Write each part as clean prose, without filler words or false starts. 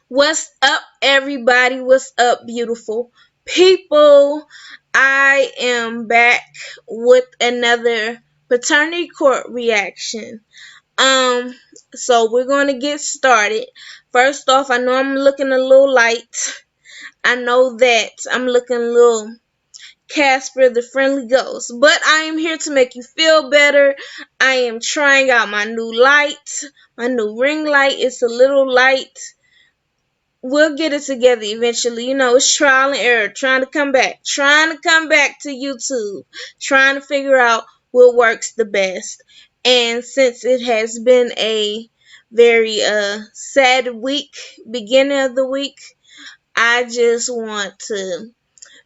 What's up, everybody? What's up, beautiful people? I am back with another paternity court reaction. Um, so we're going to get started. First off, I know I'm looking a little light. I know that I'm looking a little Casper the Friendly Ghost, but I am here to make you feel better. I am trying out my new light, my new ring light. It's a little light. We'll get it together eventually. It's trial and error, trying to come back to YouTube, trying to figure out what works the best. And since it has been a very sad week, beginning of the week, I just want to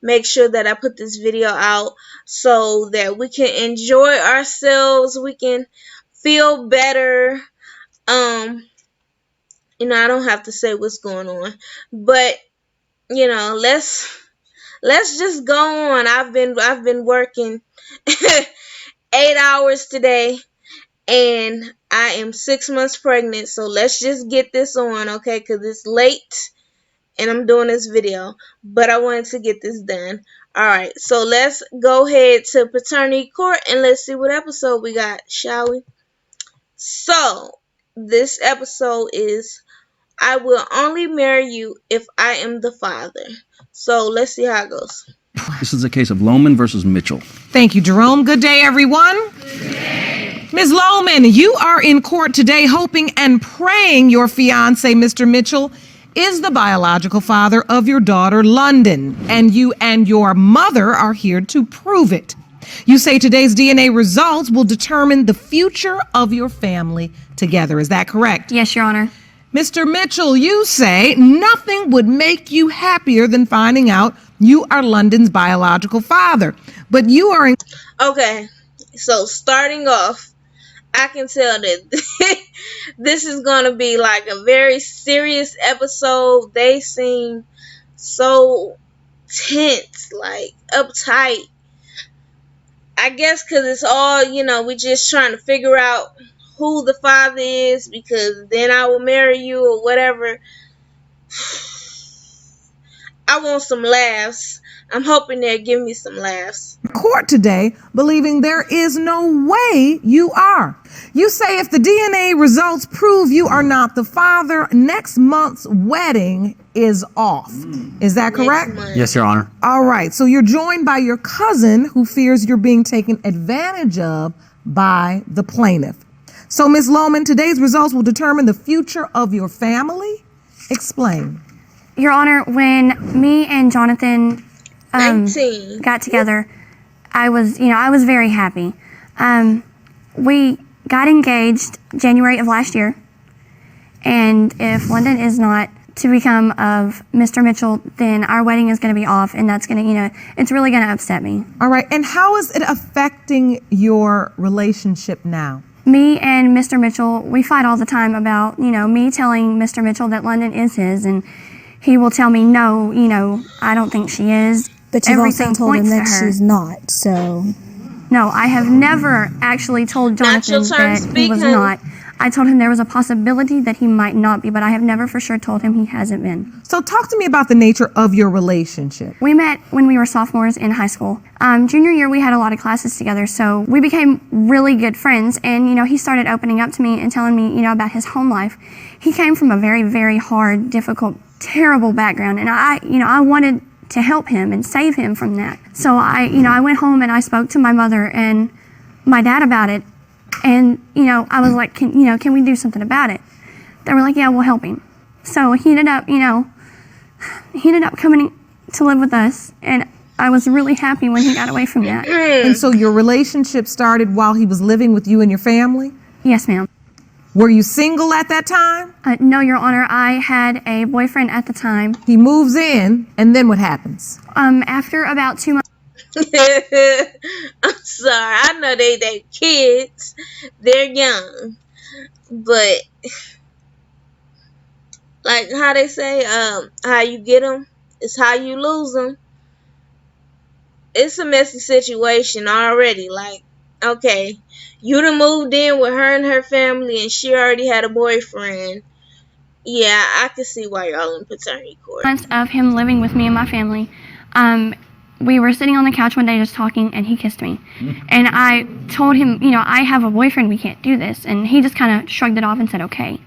make sure that I put this video out so that we can enjoy ourselves, we can feel better. Um, I don't have to say what's going on, but let's just go on. I've been working 8 hours today, and I am 6 months pregnant. So let's just get this on, okay? Because it's late, and I'm doing this video, but I wanted to get this done. All right, so let's go ahead to paternity court and let's see what episode we got, shall we? So this episode is I will only marry you if I am the father. So let's see how it goes. This is a case of Lohman versus Mitchell. Thank you, Jerome. Good day, everyone. Good day. Ms. Lohman, you are in court today hoping and praying your fiance, Mr. Mitchell, is the biological father of your daughter, London, and you and your mother are here to prove it. You say today's DNA results will determine the future of your family together. Is that correct? Yes, Your Honor. Mr. Mitchell, you say nothing would make you happier than finding out you are London's biological father, but you are Okay, so starting off, I can tell that this is going to be like a very serious episode. They seem so tense, like uptight. I guess because it's all, we just trying to figure out who the father is, because then I will marry you or whatever. I want some laughs. I'm hoping they'll give me some laughs. court today believing there is no way you are. You say if the DNA results prove you are not the father, next month's wedding is off. Is that correct? Yes, Your Honor. All right. So you're joined by your cousin who fears you're being taken advantage of by the plaintiff. So, Ms. Lohman, today's results will determine the future of your family. Explain. Your Honor, when me and Jonathan 19. got together, I was very happy. We got engaged January of last year, and if London is not to become of Mr. Mitchell, then our wedding is going to be off, and that's going to, it's really going to upset me. All right. And how is it affecting your relationship now? Me and Mr. Mitchell, we fight all the time about, me telling Mr. Mitchell that London is his, and he will tell me, no, I don't think she is. But you've Everything also told him points that to her. she's not, so... No, I have never actually told Jonathan that he was not. I told him there was a possibility that he might not be, but I have never for sure told him he hasn't been. So talk to me about the nature of your relationship. We met when we were sophomores in high school. Junior year, we had a lot of classes together, so we became really good friends, and, he started opening up to me and telling me, about his home life. He came from a very, very hard, difficult, terrible background, and I wanted to help him and save him from that. So I went home and I spoke to my mother and my dad about it, and I was like, can we do something about it? They were like, yeah, we'll help him. So he ended up coming to live with us, and I was really happy when he got away from that. And so your relationship started while he was living with you and your family? Yes, ma'am. Were you single at that time? No, Your Honor, I had a boyfriend at the time. He moves in, and then what happens? After about 2 months. I'm sorry. I know they kids. They're young. But like how they say, how you get them is how you lose them. It's a messy situation already. Like, okay, you done moved in with her and her family, and she already had a boyfriend. Yeah, I can see why y'all in paternity court. Months of him living with me and my family, we were sitting on the couch one day just talking, and he kissed me. And I told him, I have a boyfriend, we can't do this. And he just kind of shrugged it off and said, okay.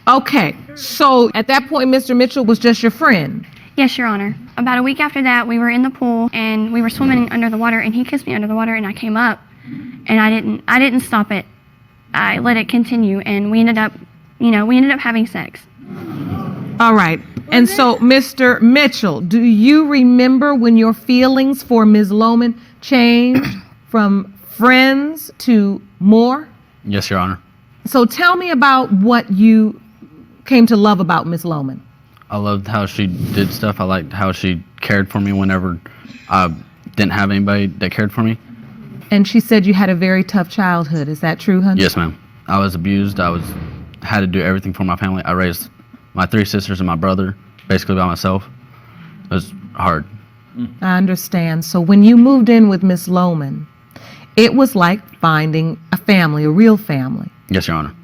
Okay, so at that point, Mr. Mitchell was just your friend. Yes, Your Honor. About a week after that, we were in the pool, and we were swimming under the water, and he kissed me under the water, and I came up, and I didn't stop it. I let it continue, and we ended up having sex. All right. And so, Mr. Mitchell, do you remember when your feelings for Ms. Lohman changed from friends to more? Yes, Your Honor. So tell me about what you came to love about Ms. Lohman. I loved how she did stuff. I liked how she cared for me whenever I didn't have anybody that cared for me. And she said you had a very tough childhood. Is that true, honey? Yes, ma'am. I was abused. I had to do everything for my family. I raised my 3 sisters and my brother basically by myself. It was hard. I understand. So when you moved in with Miss Lohman, it was like finding a family, a real family. Yes, Your Honor.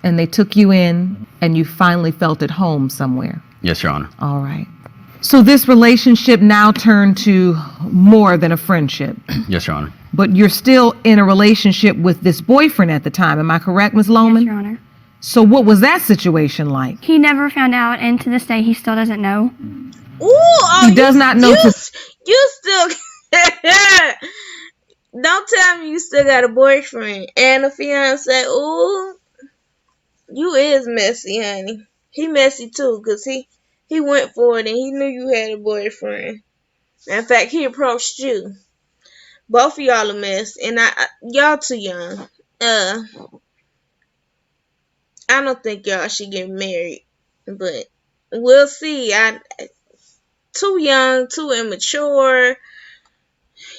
And they took you in and you finally felt at home somewhere. Yes, Your Honor. All right. So this relationship now turned to more than a friendship. Yes, Your Honor. But you're still in a relationship with this boyfriend at the time. Am I correct, Ms. Lohman? Yes, Your Honor. So what was that situation like? He never found out, and to this day, he still doesn't know. Ooh, He does not know you still don't tell me you still got a boyfriend and a fiance. Ooh, you is messy, honey. He messy too, cause he went for it and he knew you had a boyfriend. In fact, he approached you. Both of y'all a mess, and y'all too young. I don't think y'all should get married, but we'll see. Too young, too immature.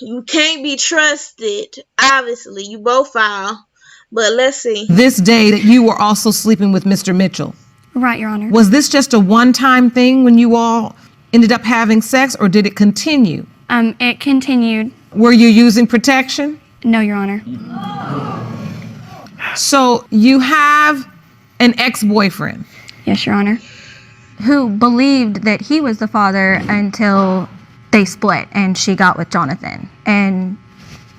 You can't be trusted. Obviously, you both foul. But let's see. This day that you were also sleeping with Mr. Mitchell. Right, Your Honor. Was this just a one-time thing when you all ended up having sex, or did it continue? It continued. Were you using protection? No, Your Honor. So you have an ex-boyfriend. Yes, Your Honor. Who believed that he was the father until they split and she got with Jonathan and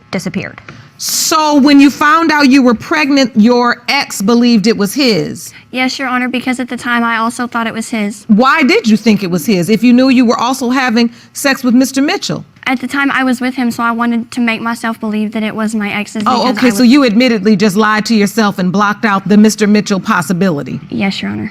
disappeared. So when you found out you were pregnant, your ex believed it was his. Yes, Your Honor, because at the time I also thought it was his. Why did you think it was his if you knew you were also having sex with Mr. Mitchell? At the time I was with him, so I wanted to make myself believe that it was my ex's. Oh, okay, so you admittedly just lied to yourself and blocked out the Mr. Mitchell possibility. Yes, Your Honor.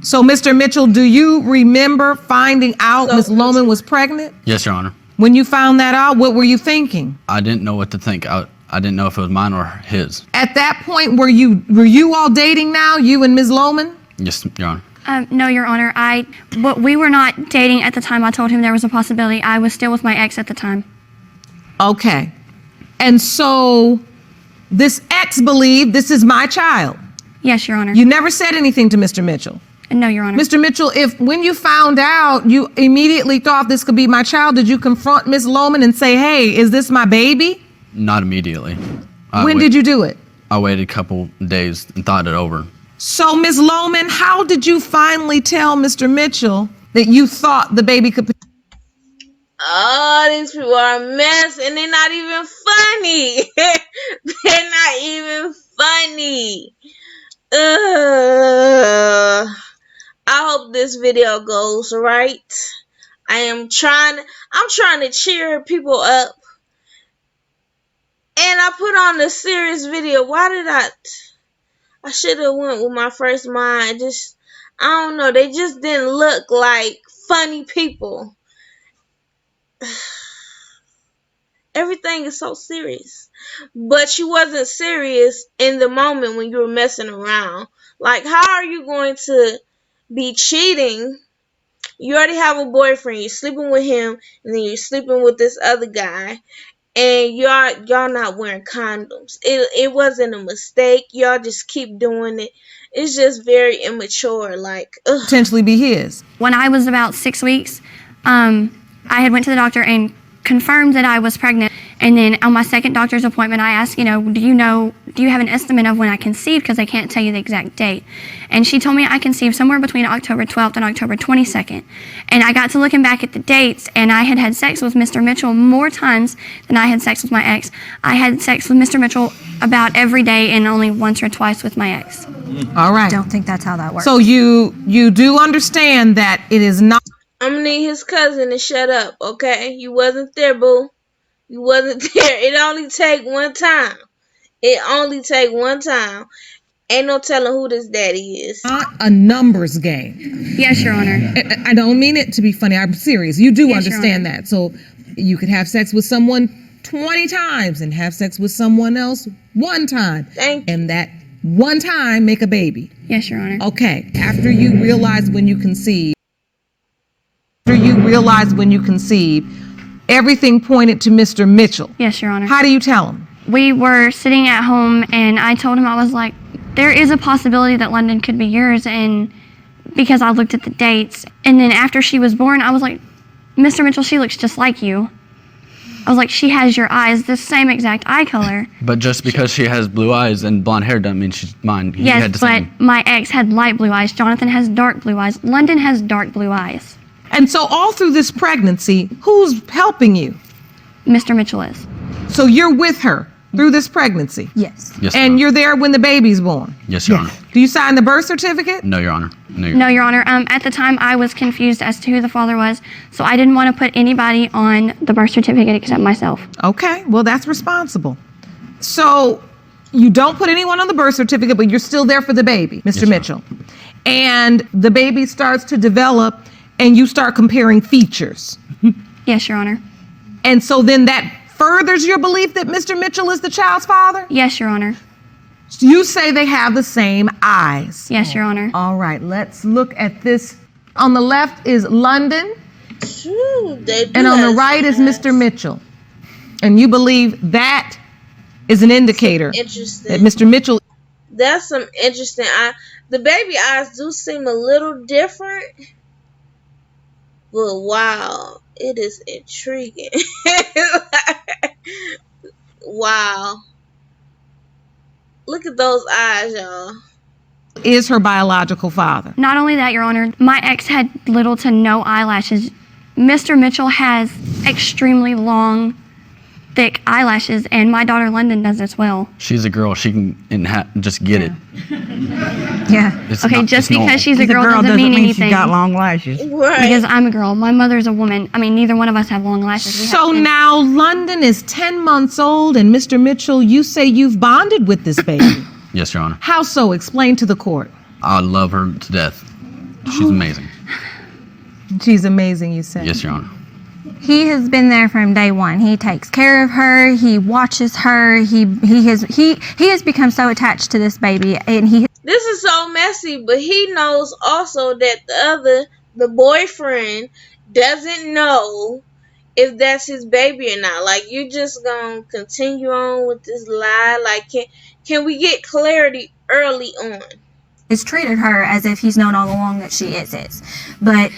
So, Mr. Mitchell, do you remember finding out Ms. Lohman was pregnant? Yes, Your Honor. When you found that out, what were you thinking? I didn't know what to think. I didn't know if it was mine or his. At that point, were you all dating now, you and Ms. Lohman? Yes, Your Honor. No, Your Honor. But we were not dating at the time I told him there was a possibility. I was still with my ex at the time. Okay. And so this ex believed this is my child. Yes, Your Honor. You never said anything to Mr. Mitchell. No, Your Honor. Mr. Mitchell, if when you found out you immediately thought this could be my child, did you confront Ms. Lohman and say, hey, is this my baby? Not immediately. When did you do it? I waited a couple days and thought it over. So, Ms. Lohman, how did you finally tell Mr. Mitchell that you thought the baby could... Oh, these people are a mess, and they're not even funny. They're not even funny. I hope this video goes right. I'm trying to cheer people up. And I put on a serious video. Why did I should have went with my first mind. I don't know. They just didn't look like funny people. Everything is so serious. But you wasn't serious in the moment when you were messing around. Like, how are you going to be cheating? You already have a boyfriend. You're sleeping with him, and then you're sleeping with this other guy. And y'all not wearing condoms. It wasn't a mistake. Y'all just keep doing it. It's just very immature. Like, ugh. Potentially be his. When I was about 6 weeks, I had went to the doctor, and confirmed that I was pregnant. And then on my second doctor's appointment, I asked, do you have an estimate of when I conceived? Because I can't tell you the exact date. And she told me I conceived somewhere between October 12th and October 22nd. And I got to looking back at the dates, and I had had sex with Mr. Mitchell more times than I had sex with my ex. I had sex with Mr. Mitchell about every day and only once or twice with my ex. All right. I don't think that's how that works. So you do understand that it is not. I'm gonna need his cousin to shut up, okay? You wasn't there, boo. You wasn't there. It only take one time. Ain't no telling who this daddy is. Not a numbers game. Yes, Your Honor. I don't mean it to be funny. I'm serious. You do Yes, Your understand Honor. that. So you could have sex with someone 20 times and have sex with someone else one time. Thank you. And that one time make a baby. Yes, Your Honor. Okay. After you realize when you conceive, everything pointed to Mr. Mitchell. Yes, Your Honor. How do you tell him? We were sitting at home, and I told him, I was like, there is a possibility that London could be yours, and because I looked at the dates. And then after she was born, I was like, Mr. Mitchell, she looks just like you. I was like, she has your eyes, the same exact eye color. But just because she has blue eyes and blonde hair doesn't mean she's mine. He had Yes, the but same. my ex had light blue eyes. Jonathan has dark blue eyes. London has dark blue eyes. And so all through this pregnancy, who's helping you? Mr. Mitchell is. So you're with her through this pregnancy. Yes. Yes, Your And Honor. you're there when the baby's born. Yes, Your Honor. Do you sign the birth certificate? No, Your Honor. No, Your Honor. At the time, I was confused as to who the father was, so I didn't want to put anybody on the birth certificate except myself. Okay, well, that's responsible. So you don't put anyone on the birth certificate, but you're still there for the baby, Mr. Yes, Mitchell. And the baby starts to develop, and you start comparing features. Yes, Your Honor. And so then that furthers your belief that Mr. Mitchell is the child's father? Yes, Your Honor. You say they have the same eyes. Yes, Your Honor. All right, let's look at this. On the left is London, Ooh, they do and on the have right is some Mr. eyes. Mitchell. And you believe that is an indicator that Interesting. Mr. Mitchell. That's some interesting. The baby eyes do seem a little different, but wow, it is intriguing. Wow. Look at those eyes, y'all. is her biological father. Not only that, Your Honor, my ex had little to no eyelashes. Mr. Mitchell has extremely long, thick eyelashes, and my daughter London does as well. She's a girl. She can just get it. Yeah. It's Okay, not- just it's normal. because she's a girl doesn't mean anything. She's got long lashes. Right. Because I'm a girl. My mother's a woman. I mean, neither one of us have long lashes. We So have now London is 10 months old, and Mr. Mitchell, you say you've bonded with this baby. Yes, Your Honor. How so? Explain to the court. I love her to death. She's amazing. She's amazing, you say. Yes, Your Honor. He has been there from day one. He takes care of her. He watches her. He has become so attached to this baby, and he. This is so messy, but he knows also that the boyfriend doesn't know if that's his baby or not. Like, you just gonna continue on with this lie? Like, can we get clarity early on? Has treated her as if he's known all along that she is his. But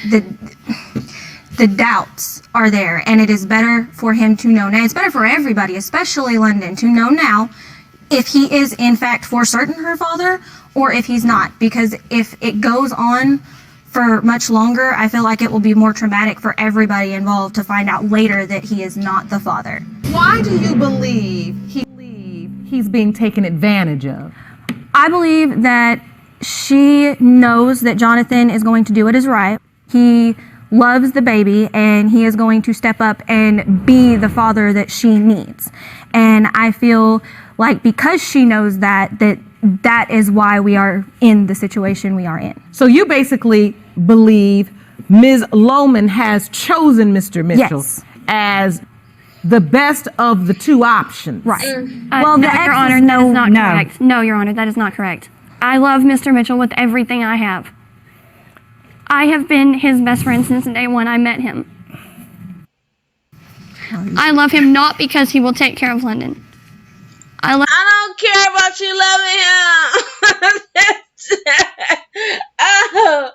the doubts are there, and it is better for him to know now. It's better for everybody, especially London, to know now if he is in fact for certain her father or if he's not. Because if it goes on for much longer, I feel like it will be more traumatic for everybody involved to find out later that he is not the father. Why do you believe he's being taken advantage of? I believe that she knows that Jonathan is going to do what is right. He loves the baby, and he is going to step up and be the father that she needs. And I feel like because she knows that is why we are in the situation we are in. So you basically believe Ms. Lohman has chosen Mr. Mitchell Yes. as the best of the two options. Right. Well, the no, ex Your is Honor, that is not no. correct. No, Your Honor, that is not correct. I love Mr. Mitchell with everything I have. I have been his best friend since the day one I met him. I love him not because he will take care of London. I don't care about you loving him. Oh,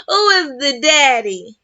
who is the daddy?